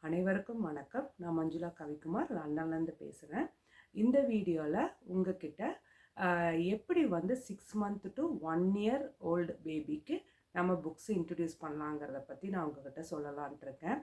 அனைவருக்கும் வணக்கம். நான் மஞ்சுளா கவிக்குமார் லண்டன்லேருந்து பேசுகிறேன். இந்த வீடியோவில் உங்ககிட்ட எப்படி வந்து 6 month to 1 year old பேபிக்கு நம்ம புக்ஸ் இன்ட்ரடியூஸ் பண்ணலாங்கிறத பற்றி நான் உங்ககிட்ட சொல்லலான்ட்டு இருக்கேன்.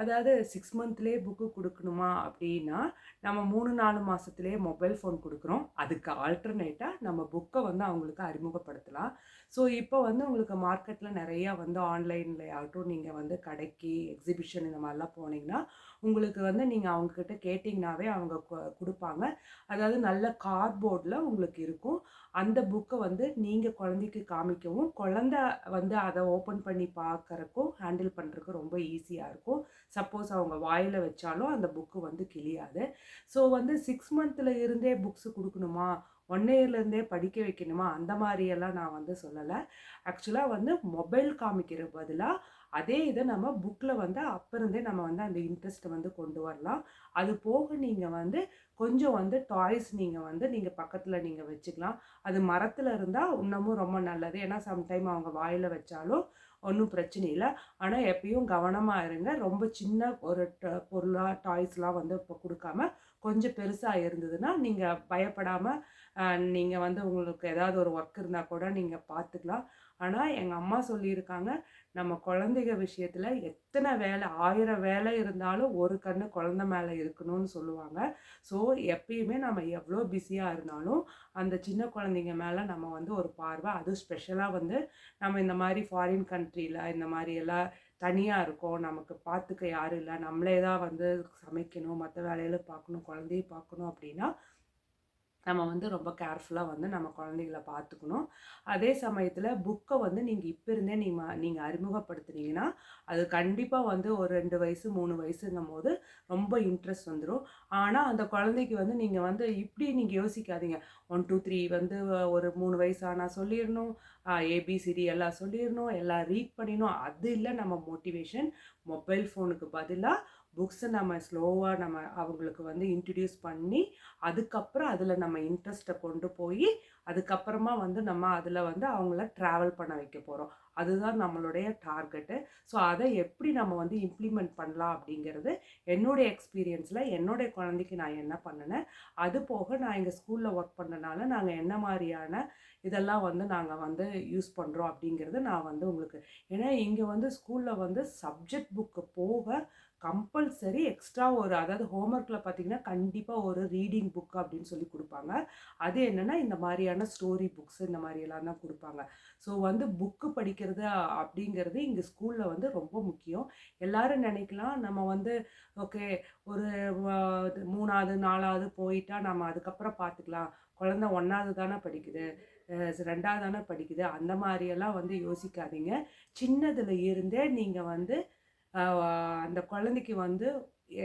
அதாவது 6 monthலேயே புக்கு கொடுக்கணுமா அப்படின்னா, நம்ம 3-4 மாதத்துலேயே மொபைல் ஃபோன் கொடுக்குறோம். அதுக்கு ஆல்டர்னேட்டாக நம்ம புக்கை வந்து அவங்களுக்கு அறிமுகப்படுத்தலாம். ஸோ இப்போ வந்து உங்களுக்கு மார்க்கெட்டில் நிறையா வந்து ஆன்லைனில் ஆகட்டும், நீங்கள் வந்து கடைக்கு எக்ஸிபிஷன் இந்த மாதிரிலாம் போனீங்கன்னா உங்களுக்கு வந்து நீங்கள் அவங்கக்கிட்ட கேட்டிங்கனாவே அவங்க கொடுப்பாங்க. அதாவது நல்ல கார்ட்போர்டில் உங்களுக்கு இருக்கும். அந்த புக்கை வந்து நீங்கள் குழந்தைக்கு காமிக்கவும், குழந்தை வந்து அதை ஓப்பன் பண்ணி பார்க்குறக்கும் ஹேண்டில் பண்ணுறதுக்கு ரொம்ப ஈஸியாக இருக்கும். சப்போஸ் அவங்க வாயில் வச்சாலும் அந்த புக்கு வந்து கிழியாது. ஸோ வந்து 6 monthல இருந்தே புக்ஸு கொடுக்கணுமா, 1 yearலேருந்தே படிக்க வைக்கணுமா, அந்த மாதிரியெல்லாம் நான் வந்து சொல்லலை. ஆக்சுவலாக வந்து மொபைல் காமிக்கிற பதிலாக அதே இதை நம்ம புக்கில் வந்து அப்போ இருந்தே நம்ம வந்து அந்த இன்ட்ரெஸ்ட்டை வந்து கொண்டு வரலாம். அது போக நீங்கள் வந்து கொஞ்சம் வந்து டாய்ஸ் நீங்கள் பக்கத்தில் நீங்கள் வச்சுக்கலாம். அது மரத்தில் இருந்தால் இன்னமும் ரொம்ப நல்லது. ஏன்னா சம்டைம் அவங்க வாயில் வச்சாலும் ஒன்றும் பிரச்சனை இல்லை. ஆனால் எப்பயும் கவனமாக இருங்க. ரொம்ப சின்ன ஒரு பொருளாக டாய்ஸ்லாம் வந்து இப்போ கொடுக்காம கொஞ்சம் பெருசாக இருந்ததுன்னா நீங்கள் பயப்படாமல் நீங்கள் வந்து உங்களுக்கு ஏதாவது ஒரு ஒர்க் இருந்தால் கூட நீங்கள் பார்த்துக்கலாம். ஆனால் எங்கள் அம்மா சொல்லியிருக்காங்க, நம்ம குழந்தைங்க விஷயத்தில் எத்தனை வேலை 1000 வேலை இருந்தாலும் ஒரு கண்ணு குழந்தை மேலே இருக்கணும்னு சொல்லுவாங்க. ஸோ எப்பயுமே நம்ம எவ்வளோ பிஸியாக இருந்தாலும் அந்த சின்ன குழந்தைங்க மேலே நம்ம வந்து ஒரு பார்வை, அதுவும் ஸ்பெஷலாக வந்து நம்ம இந்த மாதிரி ஃபாரின் கண்ட்ரியில் இந்த மாதிரி எல்லாம் தனியாக இருக்கோம், நமக்கு பார்த்துக்க யாரும் இல்லை, நம்மளே தான் வந்து சமைக்கணும், மற்ற வேலையில பார்க்கணும், குழந்தைய பார்க்கணும் அப்படின்னா நம்ம வந்து ரொம்ப கேர்ஃபுல்லாக வந்து நம்ம குழந்தைகளை பார்த்துக்கணும். அதே சமயத்தில் புக்கை வந்து நீங்கள் இப்போ இருந்தே நீங்கள் அறிமுகப்படுத்துனீங்கன்னா அது கண்டிப்பாக வந்து ஒரு 2 வயசு 3 வயசுங்கும் போது ரொம்ப இன்ட்ரெஸ்ட் வந்துடும். ஆனால் அந்த குழந்தைக்கு வந்து நீங்கள் வந்து இப்படி நீங்கள் யோசிக்காதீங்க, 1 2 3 வந்து ஒரு 3 வயசு ஆனால் சொல்லிடணும், ஏபிசிடி எல்லாம் சொல்லிடணும், எல்லாம் ரீட் பண்ணிடணும். அது இல்லை நம்ம மோட்டிவேஷன். மொபைல் ஃபோனுக்கு பதிலாக புக்ஸை நம்ம ஸ்லோவாக நம்ம அவங்களுக்கு வந்து இன்ட்ரடியூஸ் பண்ணி அதுக்கப்புறம் அதில் நம்ம இன்ட்ரெஸ்ட்டை கொண்டு போய் அதுக்கப்புறமா வந்து நம்ம அதில் வந்து அவங்கள ட்ராவல் பண்ண வைக்க போகிறோம். அதுதான் நம்மளுடைய டார்கெட்டு. ஸோ அதை எப்படி நம்ம வந்து இம்ப்ளிமெண்ட் பண்ணலாம் அப்படிங்கிறது என்னுடைய எக்ஸ்பீரியன்ஸில் என்னுடைய குழந்தைக்கு நான் என்ன பண்ணினேன், அது போக நான் எங்கள் ஸ்கூலில் ஒர்க் பண்ணனால நாங்கள் என்ன மாதிரியான இதெல்லாம் வந்து நாங்கள் வந்து யூஸ் பண்ணுறோம் அப்படிங்கிறது நான் வந்து உங்களுக்கு, ஏன்னா இங்கே வந்து ஸ்கூலில் வந்து சப்ஜெக்ட் புக்கு போக கம்பல்சரி எக்ஸ்ட்ரா ஒரு, அதாவது ஹோம்ஒர்க்கில் பார்த்தீங்கன்னா கண்டிப்பாக ஒரு ரீடிங் புக் அப்படின்னு சொல்லி கொடுப்பாங்க. அது என்னென்னா இந்த மாதிரியான ஸ்டோரி புக்ஸ் இந்த மாதிரியெல்லாம் தான் கொடுப்பாங்க. ஸோ வந்து புக்கு படிக்கிறது அப்படிங்கிறது இங்கே ஸ்கூலில் வந்து ரொம்ப முக்கியம். எல்லாரும் நினைக்கலாம் நம்ம வந்து ஓகே ஒரு 3வது 4வது போயிட்டா நம்ம அதுக்கப்புறம் பார்த்துக்கலாம், குழந்தை 1வது தானே படிக்குது, 2வது தானே படிக்குது, அந்த மாதிரியெல்லாம் வந்து யோசிக்காதீங்க. சின்னதில் இருந்தே நீங்கள் வந்து அந்த குழந்தைக்கு வந்து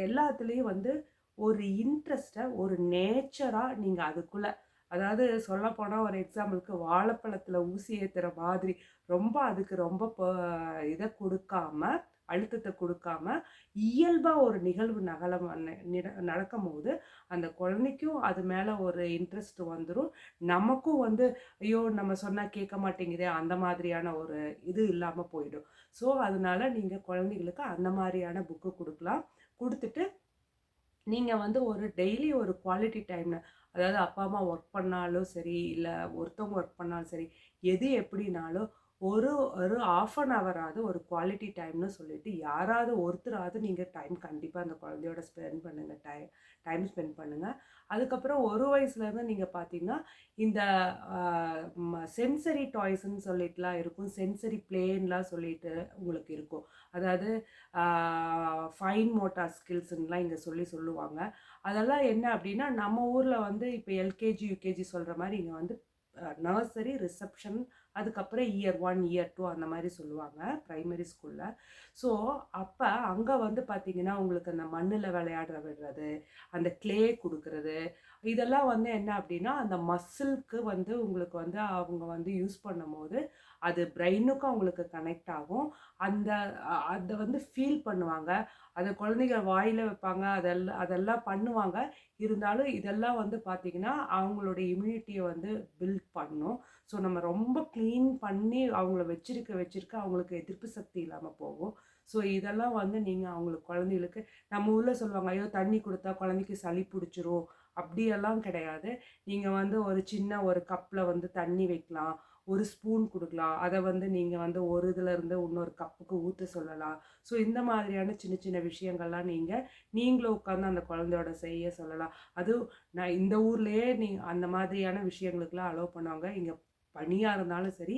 எல்லாத்துலேயும் வந்து ஒரு இன்ட்ரெஸ்ட்டை ஒரு நேச்சராக நீங்கள் அதுக்குள்ளே, அதாவது சொல்லப்போனால் ஒரு எக்ஸாம்பிளுக்கு வாழைப்பழத்தில் ஊசி ஏற்றுற மாதிரி ரொம்ப அதுக்கு ரொம்ப இதை கொடுக்காம, அழுத்தத்தை கொடுக்காம இயல்பாக ஒரு நிகழ்வு நடக்கும் போது அந்த குழந்தைக்கும் அது மேலே ஒரு இன்ட்ரெஸ்ட் வந்துடும். நமக்கும் வந்து ஐயோ நம்ம சொன்னால் கேட்க மாட்டேங்குதே அந்த மாதிரியான ஒரு இது இல்லாமல் போயிடும். ஸோ அதனால நீங்கள் குழந்தைகளுக்கு அந்த மாதிரியான புக்கு கொடுக்கலாம். கொடுத்துட்டு நீங்கள் வந்து ஒரு டெய்லி ஒரு குவாலிட்டி டைம்னு, அதாவது அப்பா அம்மா ஒர்க் பண்ணாலும் சரி, இல்லை ஒருத்தவங்க ஒர்க் பண்ணாலும் சரி, எது எப்படினாலும் ஒரு ஒரு 1/2 ஹவராவது ஒரு குவாலிட்டி டைம்னு சொல்லிட்டு யாராவது ஒருத்தராவது நீங்கள் டைம் கண்டிப்பாக அந்த குழந்தையோட ஸ்பெண்ட் பண்ணுங்கள், டைம் ஸ்பெண்ட் பண்ணுங்கள். அதுக்கப்புறம் 1 வயசுலேருந்து நீங்கள் பார்த்தீங்கன்னா இந்த சென்சரி டாய்ஸ்ன்னு சொல்லிட்டுலாம் இருக்கும், சென்சரி பிளேன்லாம் சொல்லிட்டு உங்களுக்கு இருக்கும். அதாவது ஃபைன் மோட்டார் ஸ்கில்ஸுன்னெலாம் இங்கே சொல்லுவாங்க. அதெல்லாம் என்ன அப்படின்னா நம்ம ஊரில் வந்து இப்போ எல்கேஜி யூகேஜி சொல்கிற மாதிரி இங்கே வந்து நர்சரி, ரிசப்ஷன், அதுக்கப்புறம் இயர் 1 இயர் 2 அந்த மாதிரி சொல்லுவாங்க ப்ரைமரி ஸ்கூலில். ஸோ அப்போ அங்கே வந்து பார்த்திங்கன்னா உங்களுக்கு அந்த மண்ணில் விளையாடுற விடுறது, அந்த க்ளே கொடுக்குறது, இதெல்லாம் வந்து என்ன அப்படின்னா அந்த மசிலுக்கு வந்து உங்களுக்கு வந்து அவங்க வந்து யூஸ் பண்ணும்போது அது பிரெயினுக்கும் அவங்களுக்கு கனெக்ட் ஆகும். அதை வந்து ஃபீல் பண்ணுவாங்க. அதை குழந்தைங்க வாயில் வைப்பாங்க, அதெல்லாம் பண்ணுவாங்க. இருந்தாலும் இதெல்லாம் வந்து பார்த்திங்கன்னா அவங்களோட இம்யூனிட்டியை வந்து பில்ட் பண்ணும். ஸோ நம்ம ரொம்ப க்ளீன் பண்ணி அவங்கள வச்சிருக்க அவங்களுக்கு எதிர்ப்பு சக்தி இல்லாமல் போகும். ஸோ இதெல்லாம் வந்து நீங்கள் அவங்களுக்கு குழந்தைகளுக்கு நம்ம ஊரில் சொல்லுவாங்க, ஐயோ தண்ணி கொடுத்தா குழந்தைக்கு சளி பிடிச்சிரும், அப்படியெல்லாம் கிடையாது. நீங்கள் வந்து ஒரு சின்ன ஒரு கப்பில் வந்து தண்ணி வைக்கலாம், ஒரு ஸ்பூன் கொடுக்கலாம், அதை வந்து நீங்கள் வந்து ஒரு இதுலேருந்து இன்னொரு கப்புக்கு ஊற்ற சொல்லலாம். ஸோ இந்த மாதிரியான சின்ன சின்ன விஷயங்கள்லாம் நீங்களும் உட்காந்து அந்த குழந்தையோட செய்ய சொல்லலாம். அதுவும் நான் இந்த ஊர்லேயே அந்த மாதிரியான விஷயங்களுக்கெல்லாம் அலோவ் பண்ணுவாங்க. இங்கே பனியாக இருந்தாலும் சரி,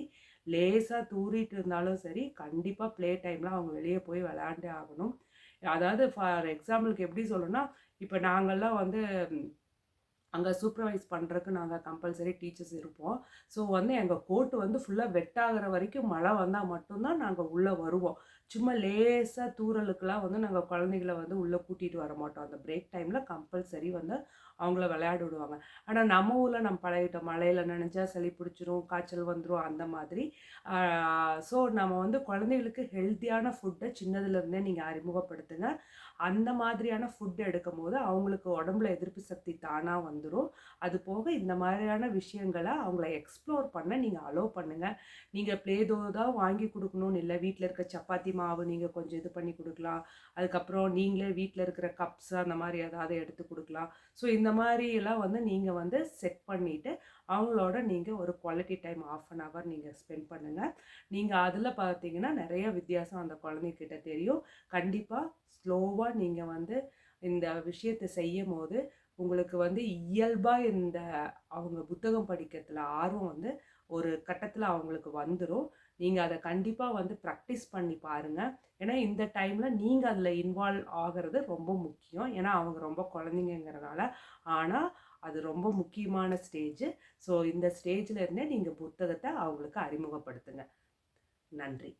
லேசாக தூறிட்டு இருந்தாலும் சரி, கண்டிப்பாக ப்ளே டைமில் அவங்க வெளியே போய் விளையாண்டே ஆகணும். அதாவது ஃபார் எக்ஸாம்பிளுக்கு எப்படி சொல்லணும்னா, இப்போ நாங்கள்லாம் வந்து அங்கே சூப்பர்வைஸ் பண்ணுறதுக்கு நாங்கள் கம்பல்சரி டீச்சர்ஸ் இருப்போம். ஸோ வந்து எங்கள் கோட்டு வந்து ஃபுல்லாக வெட்டாகிற வரைக்கும் மழை வந்தால் மட்டும்தான் நாங்கள் உள்ளே வருவோம். சும்மா லேசாக தூறலுக்கெல்லாம் வந்து நாங்கள் குழந்தைங்கள வந்து உள்ளே கூட்டிகிட்டு வர மாட்டோம். அந்த பிரேக் டைமில் கம்பல்சரி வந்து அவங்கள விளையாட விடுவாங்க. ஆனால் நம்ம ஊரில் நம்ம பழகிட்டோம், மழையில் நனைஞ்சா சளி பிடிச்சிரும், காய்ச்சல் வந்துடும் அந்த மாதிரி. ஸோ நம்ம வந்து குழந்தைகளுக்கு ஹெல்த்தியான ஃபுட்டை சின்னதுலேருந்தே நீங்கள் அறிமுகப்படுத்துங்க. அந்த மாதிரியான ஃபுட் எடுக்கும் போது அவங்களுக்கு உடம்புல எதிர்ப்பு சக்தி தானாக வந்துடும். அது போக இந்த மாதிரியான விஷயங்களை அவங்கள எக்ஸ்ப்ளோர் பண்ண நீங்கள் அலோவ் பண்ணுங்கள். நீங்கள் ப்ளேதோ தான் வாங்கி கொடுக்கணும்னு இல்லை, வீட்டில் இருக்க சப்பாத்தி மாவு நீங்கள் கொஞ்சம் இது பண்ணி கொடுக்கலாம். அதுக்கப்புறம் நீங்களே வீட்டில் இருக்கிற கப்ஸ் அந்த மாதிரி ஏதாவது எடுத்து கொடுக்கலாம். ஸோ இந்த மாதிரியெல்லாம் வந்து நீங்கள் வந்து செட் பண்ணிவிட்டு அவங்களோட நீங்கள் ஒரு குவாலிட்டி டைம் 1/2 hour நீங்கள் ஸ்பெண்ட் பண்ணுங்கள். நீங்கள் அதில் பார்த்தீங்கன்னா நிறைய வித்தியாசம் அந்த குழந்தைகிட்ட தெரியும். கண்டிப்பாக ஸ்லோவாக நீங்கள் வந்து இந்த விஷயத்தை செய்யும் போது உங்களுக்கு வந்து இயல்பாக அவங்க புத்தகம் படிக்கிறதுல ஆர்வம் வந்து ஒரு கட்டத்தில் அவங்களுக்கு வந்துடும். நீங்கள் அதை கண்டிப்பாக வந்து ப்ராக்டிஸ் பண்ணி பாருங்கள். ஏன்னா இந்த டைமில் நீங்கள் அதில் இன்வால்வ் ஆகிறது ரொம்ப முக்கியம். ஏன்னா அவங்க ரொம்ப குழந்தைங்கிறனால. ஆனால் அது ரொம்ப முக்கியமான ஸ்டேஜ். ஸோ இந்த ஸ்டேஜில் இருந்தே நீங்கள் புத்தகத்தை அவங்களுக்கு அறிமுகப்படுத்துங்க. நன்றி.